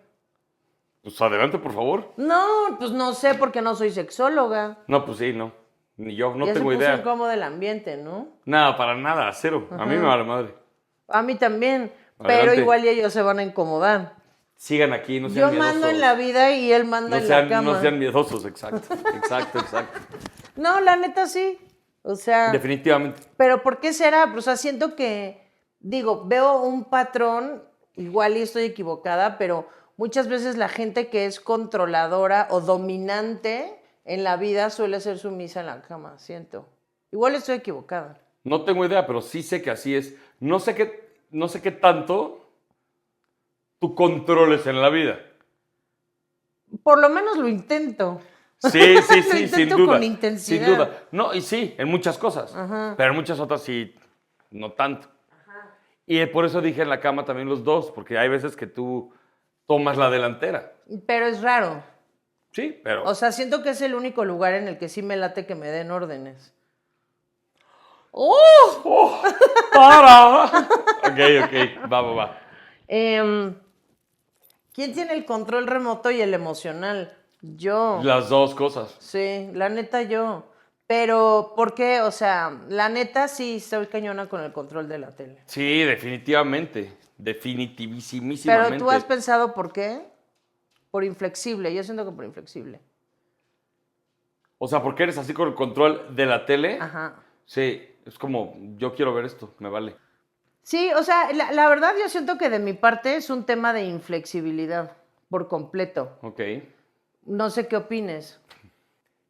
Pues adelante, por favor. No, pues no sé porque no soy sexóloga. No, pues sí, no. Ni yo, no Ya tengo se puso idea. incómodo el ambiente, ¿no? Nada, para nada, cero. A mí me vale madre. A mí también. Pero Adelante. igual y ellos se van a incomodar. Sigan aquí, no Yo sean miedosos. mando en la vida y él manda en la cama. No sean miedosos, exacto. Exacto, exacto. No, la neta sí. O sea, Definitivamente. pero ¿por qué será? O sea, siento que, digo, veo un patrón, igual y estoy equivocada, pero muchas veces la gente que es controladora o dominante en la vida suele ser sumisa en la cama, siento. Igual estoy equivocada. No tengo idea, pero sí sé que así es. No sé qué tanto tú controles en la vida. Por lo menos lo intento. Sí, sí, Lo sí, sin intento duda. con intensidad. Sin duda. No, y sí, en muchas cosas. Pero en muchas otras sí, no tanto. Y por eso dije en la cama también los dos, porque hay veces que tú tomas la delantera. Pero es raro. Sí, pero... O sea, siento que es el único lugar en el que sí me late que me den órdenes. ¡Oh! ¡Para! Ok, va. ¿Quién tiene el control remoto y el emocional? Yo. Las dos cosas. Sí, la neta yo. Pero, ¿por qué? O sea, la neta sí soy cañona con el control de la tele. Sí, definitivamente. Definitivísimamente. Pero tú has pensado por qué? Por inflexible. Yo siento que por inflexible. O sea, ¿por qué eres así con el control de la tele? Ajá. Sí, es como, yo quiero ver esto, me vale. Sí, o sea, la verdad yo siento que de mi parte es un tema de inflexibilidad por completo. Ok. No sé qué opines.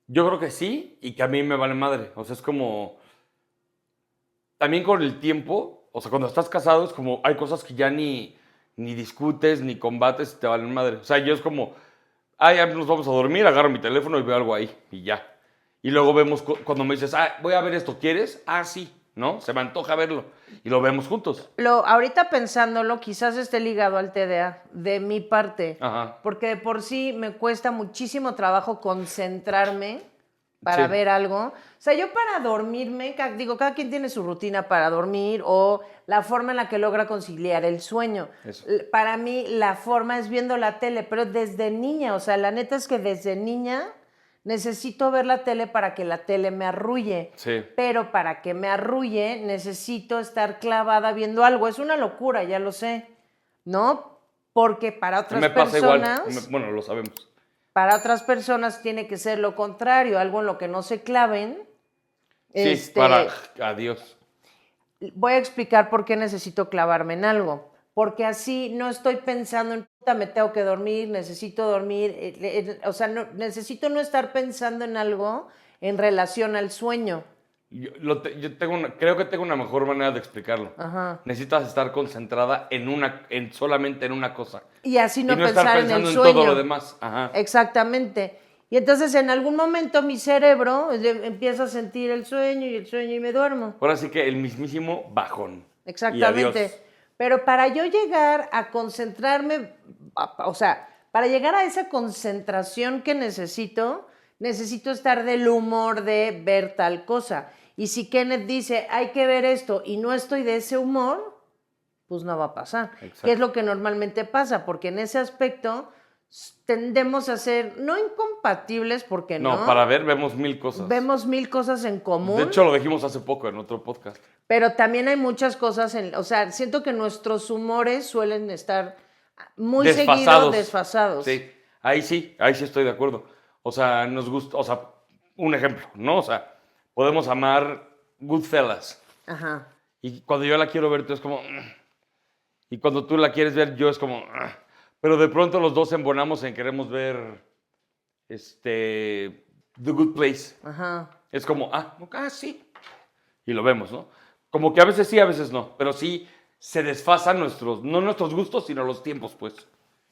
Yo creo que sí, y que a mí me vale madre. O sea, es como... También con el tiempo, o sea, cuando estás casado es como, hay cosas que ya ni discutes, ni combates, y te valen madre. O sea, yo es como, ya nos vamos a dormir, agarro mi teléfono y veo algo ahí, y ya. Y luego vemos, cuando me dices, voy a ver esto, ¿quieres? Sí, ¿no? Se me antoja verlo. Y lo vemos juntos. Ahorita pensándolo, quizás esté ligado al TDA, de mi parte. Ajá. Porque de por sí me cuesta muchísimo trabajo concentrarme para Sí. ver algo. O sea, yo para dormirme, cada quien tiene su rutina para dormir o la forma en la que logra conciliar el sueño. Eso. Para mí la forma es viendo la tele, pero desde niña, o sea, la neta es que desde niña necesito ver la tele para que la tele me arrulle. Sí. Pero para que me arrulle necesito estar clavada viendo algo. Es una locura, ya lo sé, ¿no? Porque para otras Me pasa personas... igual. Bueno, lo sabemos. Para otras personas tiene que ser lo contrario, algo en lo que no se claven. Sí, para... Adiós. Voy a explicar por qué necesito clavarme en algo. Porque así no estoy pensando en, puta, me tengo que dormir, necesito dormir. O sea, necesito no estar pensando en algo en relación al sueño. Creo que tengo una mejor manera de explicarlo. Ajá. Necesitas estar concentrada solamente en una cosa. Y así no, y no estar pensar en pensando el en sueño. todo lo demás. Ajá. Exactamente. Y entonces en algún momento mi cerebro empieza a sentir el sueño y me duermo. Ahora sí que el mismísimo bajón. Y Exactamente. adiós. Pero para yo llegar a concentrarme, o sea, para llegar a esa concentración que necesito estar del humor de ver tal cosa. Y si Kenneth dice, hay que ver esto, y no estoy de ese humor, pues no va a pasar. Exacto. Que es lo que normalmente pasa, porque en ese aspecto tendemos a ser, no incompatibles, porque no. No, para ver vemos mil cosas. Vemos mil cosas en común. De hecho, lo dijimos hace poco en otro podcast. Pero también hay muchas cosas, o sea, siento que nuestros humores suelen estar muy seguido desfasados. Sí, ahí sí estoy de acuerdo. O sea, nos gusta, o sea, un ejemplo, ¿no? O sea, podemos amar Goodfellas. Ajá. Y cuando yo la quiero ver, tú es como... Y cuando tú la quieres ver, yo es como... Pero de pronto los dos embonamos en queremos ver The Good Place. Ajá. Es como, sí. Y lo vemos, ¿no? Como que a veces sí, a veces no. Pero sí se desfasan no nuestros gustos, sino los tiempos, pues,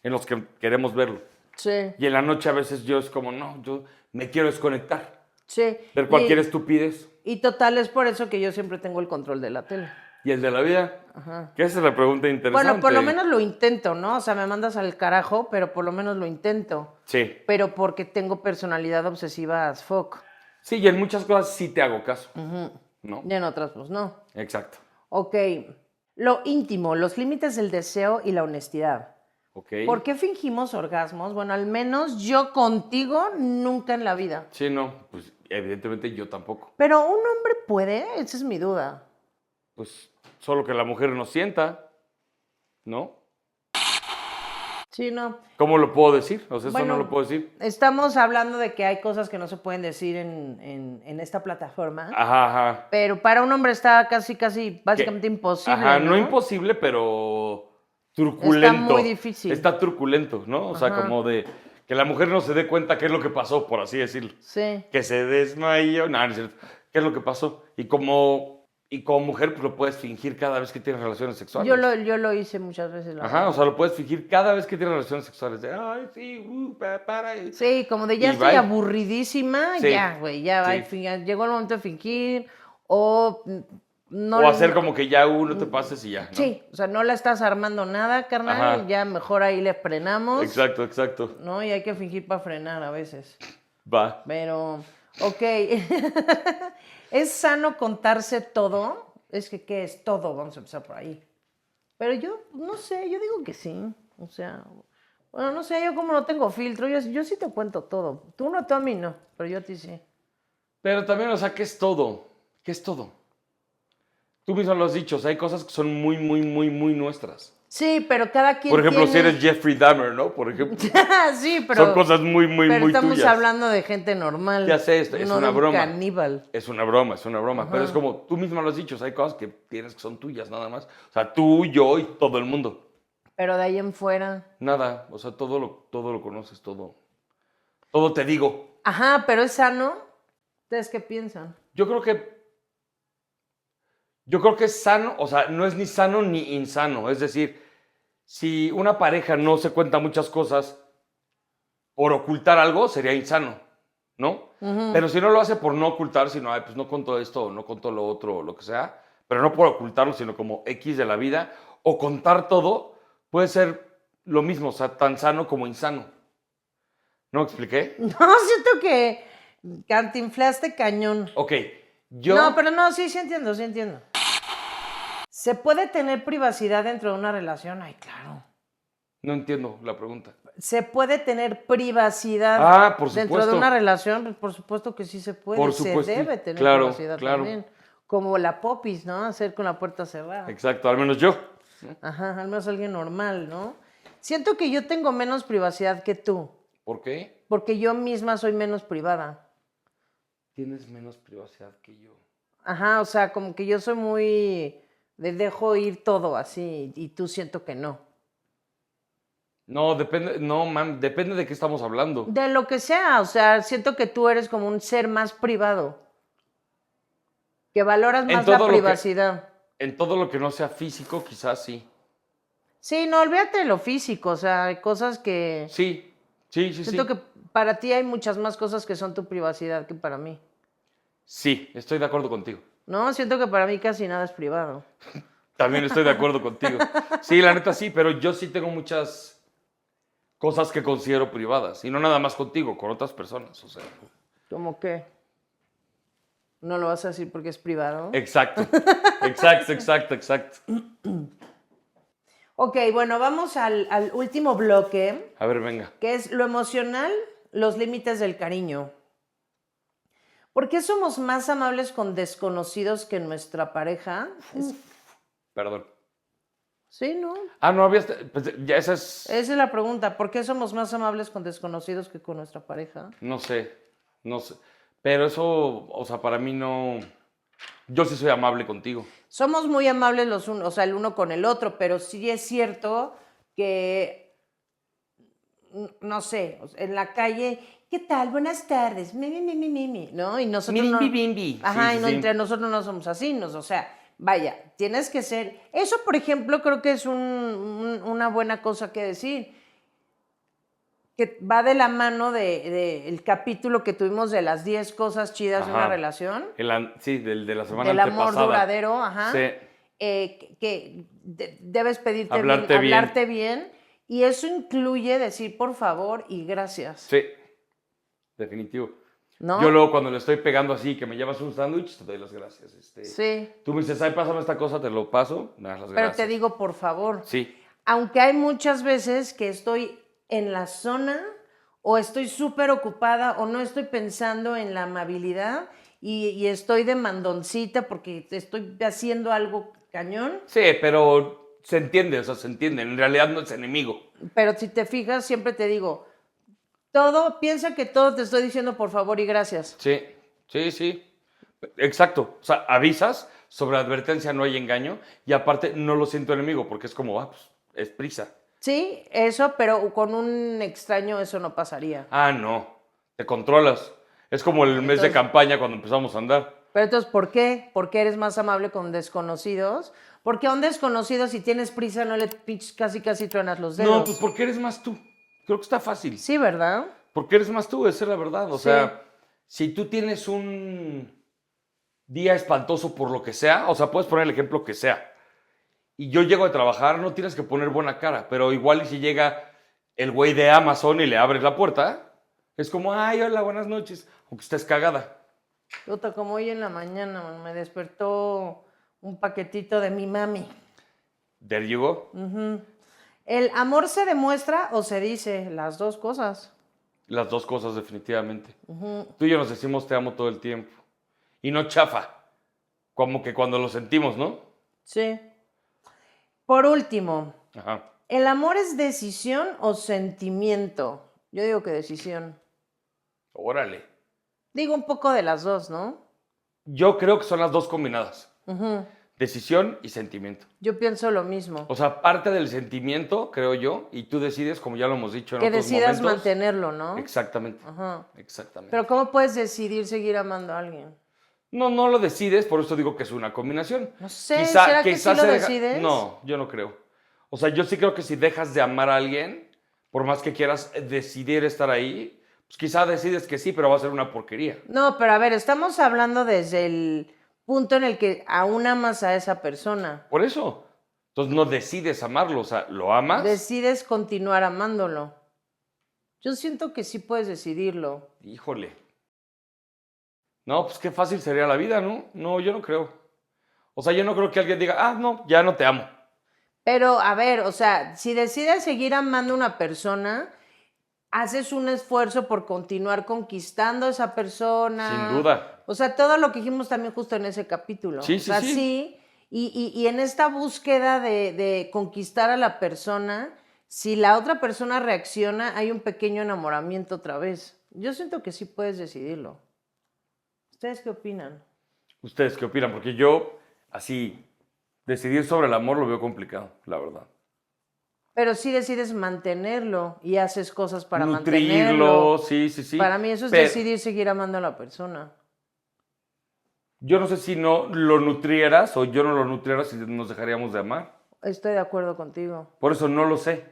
en los que queremos verlo. Sí. Y en la noche a veces yo es como, no, yo me quiero desconectar. Sí. Ver cualquier estupidez. Y total, es por eso que yo siempre tengo el control de la tele. ¿Y el de la vida? Ajá. Que esa es la pregunta interesante. Bueno, por lo menos lo intento, ¿no? O sea, me mandas al carajo, pero por lo menos lo intento. Sí. Pero porque tengo personalidad obsesiva as fuck. Sí, y en muchas cosas sí te hago caso. ¿No? Y en otras, pues no. Exacto. Ok. Lo íntimo, los límites del deseo y la honestidad. Ok. ¿Por qué fingimos orgasmos? Bueno, al menos yo contigo nunca en la vida. Sí, no, pues evidentemente yo tampoco. Pero un hombre puede, esa es mi duda. Pues solo que la mujer no sienta, ¿no? Sí, no. ¿Cómo lo puedo decir? O sea, Bueno, eso no lo puedo decir. Estamos hablando de que hay cosas que no se pueden decir en esta plataforma. Ajá. Pero para un hombre está casi, básicamente imposible. Ajá, ¿no? no imposible, pero truculento. Está muy difícil. Está truculento, ¿no? O sea, Ajá. como de que la mujer no se dé cuenta qué es lo que pasó, por así decirlo. Sí. Que se desmayó. No es cierto. ¿Qué es lo que pasó? Y como mujer, pues lo puedes fingir cada vez que tienes relaciones sexuales. Yo lo hice muchas veces. La Ajá, verdad. o sea, lo puedes fingir cada vez que tienes relaciones sexuales. De, ay, sí, para. Sí, como de ya Y estoy bye. aburridísima, Sí. ya, güey, ya va. Sí. Llegó el momento de fingir o no. O hacer como que ya no te pases y ya, ¿no? Sí, o sea, no la estás armando nada, carnal, Ajá. ya mejor ahí le frenamos. Exacto. ¿No? Y hay que fingir para frenar a veces. Va. Pero, ok. ¿Es sano contarse todo? Es que, ¿qué es todo? Vamos a empezar por ahí. Pero yo, no sé, yo digo que sí. O sea, bueno, no sé, yo como no tengo filtro, yo sí te cuento todo. Tú no, tú a mí no, pero yo a ti sí. Pero también, o sea, ¿qué es todo? ¿Qué es todo? Tú mismo lo has dicho, o sea, hay cosas que son muy, muy, muy, muy nuestras. Sí, pero cada quien Por ejemplo, si tiene... eres Jeffrey Dahmer, ¿no? Por ejemplo, Sí, pero... son cosas muy, muy, pero muy estamos tuyas. hablando de gente normal. Ya sé, es no una de un broma. caníbal. Es una broma, es una broma. Pero es como, tú mismo lo has dicho, o sea, hay cosas que tienes que son tuyas, nada más. O sea, tú, yo y todo el mundo. Pero de ahí en fuera... Nada, o sea, todo lo conoces, todo. Todo te digo. Ajá, pero es sano. ¿Ustedes qué piensan? Yo creo que es sano, o sea, no es ni sano ni insano. Es decir, si una pareja no se cuenta muchas cosas por ocultar algo, sería insano, ¿no? Pero si no lo hace por no ocultar, sino, ay, pues no contó esto, o no contó lo otro, o lo que sea, pero no por ocultarlo, sino como X de la vida, o contar todo, puede ser lo mismo, o sea, tan sano como insano. ¿No me expliqué? No, siento que cantinflaste cañón. Ok, yo... No, pero no, sí, sí entiendo, sí entiendo. ¿Se puede tener privacidad dentro de una relación? Ay, claro. No entiendo la pregunta. ¿Se puede tener privacidad Ah, por dentro de supuesto. una relación? Pues por supuesto que sí se puede. Por Se supuesto. debe tener Claro, privacidad claro. también. Como la popis, ¿no? Hacer con la puerta cerrada. Exacto, al menos yo. Ajá, al menos alguien normal, ¿no? Siento que yo tengo menos privacidad que tú, ¿Por qué? porque yo misma soy menos privada. Tienes menos privacidad que yo. Ajá, o sea, como que yo soy muy de dejo ir todo así y tú siento que no. No, depende de qué estamos hablando. De lo que sea, o sea, siento que tú eres como un ser más privado, que valoras En más la todo lo que- privacidad. En todo lo que no sea físico, quizás sí. Sí, no, olvídate de lo físico, o sea, hay cosas que... Sí, sí, sí, Siento sí. que para ti hay muchas más cosas que son tu privacidad que para mí. Sí, estoy de acuerdo contigo. No, siento que para mí casi nada es privado. También estoy de acuerdo contigo. Sí, la neta sí, pero yo sí tengo muchas cosas que considero privadas. Y no nada más contigo, con otras personas. O sea. ¿Cómo qué? ¿No lo vas a decir porque es privado? Exacto. Exacto, exacto, exacto. Ok, bueno, vamos al último bloque, A ver, venga. que es lo emocional, los límites del cariño. ¿Por qué somos más amables con desconocidos que nuestra pareja? Perdón. Sí, ¿no? Ah, no habías... pues, ya esa es... Esa es la pregunta. ¿Por qué somos más amables con desconocidos que con nuestra pareja? No sé, no sé. Pero eso, o sea, para mí no... Yo sí soy amable contigo. Somos muy amables los unos, o sea, el uno con el otro, pero sí es cierto que, no sé, en la calle, ¿qué tal? Buenas tardes, ¿no? Y nosotros no... Bimbi. Ajá, Sí, y sí, no, sí. entre nosotros no somos así, o sea, vaya, tienes que ser... Eso, por ejemplo, creo que es una buena cosa que decir, que va de la mano el capítulo que tuvimos de las 10 cosas chidas de una Ajá. relación. Sí, del de la semana Del amor antepasada. duradero, ajá. Sí. Debes pedirte Hablarte bien. hablarte bien, y eso incluye decir por favor y gracias, Sí, definitivo. ¿no? Yo luego cuando le estoy pegando así, que me llevas un sándwich, te doy las gracias. Sí, Tú me dices, ay, pásame esta cosa, te lo paso, me das las pero gracias. te digo por favor. Sí, Aunque hay muchas veces que estoy en la zona o estoy súper ocupada o no estoy pensando en la amabilidad y estoy de mandoncita porque estoy haciendo algo cañón. sí, pero se entiende, o sea, se entiende. En realidad no es enemigo. Pero si te fijas, siempre te digo, piensa que todo te estoy diciendo por favor y gracias. Sí, sí, sí. Exacto. O sea, avisas, sobre advertencia no hay engaño, y aparte no lo siento enemigo, porque es como, pues, es prisa. Sí, eso, pero con un extraño eso no pasaría. Ah, no, te controlas. Es como el mes de Entonces- campaña cuando empezamos a andar. Pero entonces, ¿por qué? ¿Por qué eres más amable con desconocidos? Porque a un desconocido, si tienes prisa, no le casi truenas los dedos. No, pues porque eres más tú. Creo que está fácil. Sí, ¿verdad? Porque eres más tú, esa es la verdad. O Sí. sea, si tú tienes un día espantoso por lo que sea, o sea, puedes poner el ejemplo que sea, y yo llego a trabajar, no tienes que poner buena cara, pero igual y si llega el güey de Amazon y le abres la puerta, es como, ay, hola, buenas noches, aunque estés cagada. Puta, como hoy en la mañana, man, me despertó un paquetito de mi mami. There you go. ¿El amor se demuestra o se dice? Las dos cosas. Las dos cosas, definitivamente. Tú y yo nos decimos te amo todo el tiempo. Y no chafa. Como que cuando lo sentimos, ¿no? Sí. Por último, Ajá. ¿el amor es decisión o sentimiento? Yo digo que decisión. Órale. Digo un poco de las dos, ¿no? Yo creo que son las dos combinadas. Decisión y sentimiento. Yo pienso lo mismo. O sea, parte del sentimiento, creo yo, y tú decides, como ya lo hemos dicho en Que otros decidas momentos. mantenerlo, ¿no? Exactamente. Ajá. Exactamente. Pero ¿cómo puedes decidir seguir amando a alguien? No lo decides, por eso digo que es una combinación. No sé, ¿será que sí lo se decides? No, yo no creo. O sea, yo sí creo que si dejas de amar a alguien, por más que quieras decidir estar ahí, pues quizá decides que sí, pero va a ser una porquería. No, pero a ver, estamos hablando desde el punto en el que aún amas a esa persona. Por eso. Entonces no decides amarlo, o sea, lo amas. Decides continuar amándolo. Yo siento que sí puedes decidirlo. Híjole. No, pues qué fácil sería la vida, ¿no? No, yo no creo. O sea, yo no creo que alguien diga, ah, no, ya no te amo. Pero, a ver, o sea, si decides seguir amando a una persona, haces un esfuerzo por continuar conquistando a esa persona. Sin duda. O sea, todo lo que dijimos también justo en ese capítulo. Sí, o sea, sí. sí. Y en esta búsqueda de conquistar a la persona, si la otra persona reacciona, hay un pequeño enamoramiento otra vez. Yo siento que sí puedes decidirlo. ¿Ustedes qué opinan? ¿Ustedes qué opinan? Porque yo, así, decidir sobre el amor lo veo complicado, la verdad. Pero sí decides mantenerlo y haces cosas para Nutrirlo, mantenerlo. sí. Para mí eso es Pero decidir seguir amando a la persona. yo no sé si no lo nutrieras o yo no lo nutriera si nos dejaríamos de amar. Estoy de acuerdo contigo. Por eso no lo sé.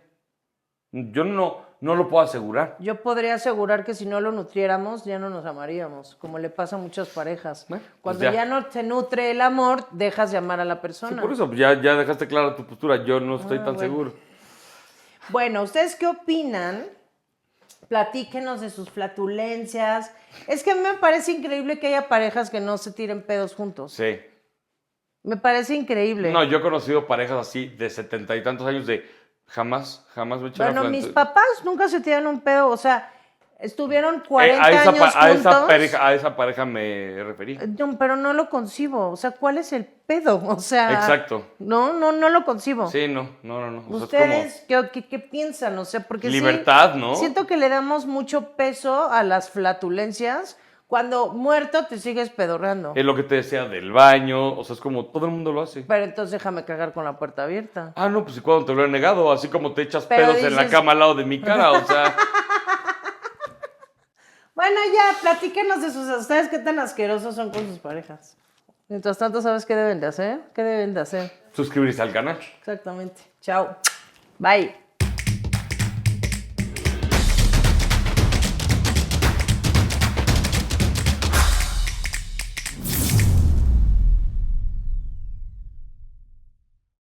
Yo no lo puedo asegurar. Yo podría asegurar que si no lo nutriéramos, ya no nos amaríamos, como le pasa a muchas parejas. Bueno, pues Cuando ya. ya no se nutre el amor, dejas de amar a la persona. Sí, por eso, ya dejaste clara tu postura. Yo no estoy tan bueno. seguro. Bueno, ¿ustedes qué opinan? Platíquenos de sus flatulencias. Es que a mí me parece increíble que haya parejas que no se tiren pedos juntos. Sí. Me parece increíble. No, yo he conocido parejas así de 70 y tantos años de jamás me echaron Bueno, mis papás nunca se tiran un pedo, o sea, estuvieron 40 a esa, años a juntos. a esa pareja me referí. No, pero no lo concibo, o sea, ¿cuál es el pedo? O sea, Exacto. No lo concibo. Sí, no. O sea, ¿Ustedes qué piensan? O sea, porque libertad, sí, ¿no? siento que le damos mucho peso a las flatulencias cuando muerto te sigues pedorreando. Es lo que te decía del baño, o sea, es como todo el mundo lo hace. Pero entonces déjame cagar con la puerta abierta. Ah, no, pues ¿y cuándo te lo he negado? Así como te echas Pero pedos en la dices- cama al lado de mi cara, o sea. Bueno, ya, platíquenos de sus... ¿Ustedes qué tan asquerosos son con sus parejas? Mientras tanto, ¿sabes qué deben de hacer? ¿Qué deben de hacer? Suscribirse al canal. Exactamente. Chao. Bye.